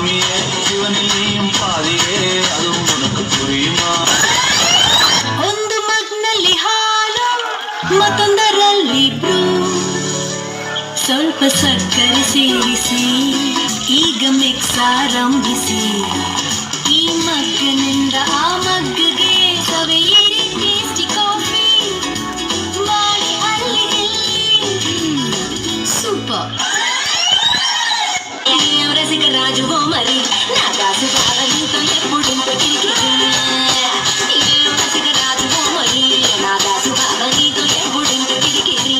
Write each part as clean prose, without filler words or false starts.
பூமியே சிவனிலேயும் பாதியே அதுவும் உனக்கு புரியுமா? ಒಂದು ಮಗ್ನಲ್ಲಿ ಹಾಲು ಮತ್ತೊಂದರಲ್ಲಿ ಬ್ರೂ, ಸ್ವಲ್ಪ ಸಕ್ಕರೆ ಸೇರಿಸಿ ಈಗ ಮಿಕ್ಸ್ ಆರಂಭಿಸಿ. ಈ ಮಗ್ಗನಿಂದ ಆ ಮಗ್ಗಗೆ ಸವೆಯಿರಿ ಟೇಸ್ಟಿ ಕಾಫಿ ಮಾಡಿ ಅಲ್ಲಿ ಸೂಪರ್. రసిక రాజు మరి నా దాసు బాలనీతో ఎప్పుడింత కిరికిరి. రసిక రాజు మరి నా దాసు బాలనీతో ఎప్పుడింత కిరికిరి.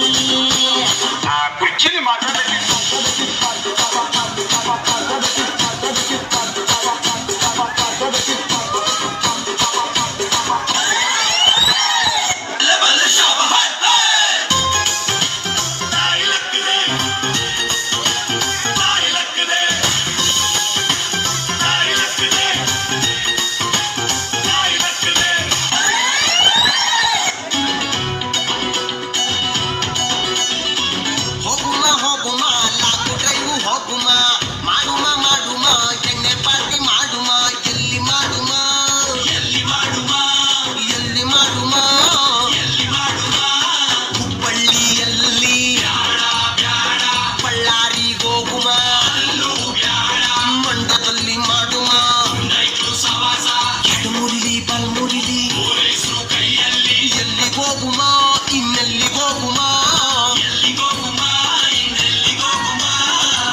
కుర్చీని మాట్లాడండి.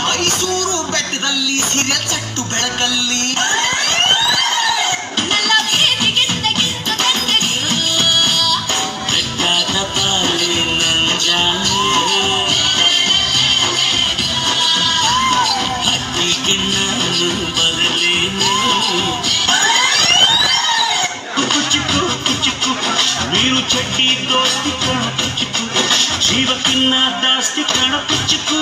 ಮೈಸೂರು ಬೆಟ್ಟದಲ್ಲಿ ಸೀರಿಯಲ್ ಚಟ್ಟು ಬೆಳಕಲ್ಲಿ మీరు చెడ్డి దోస్తి కణ పుచ్చుకు జీవ కిన్న దాస్తి కణ పుచ్చుకు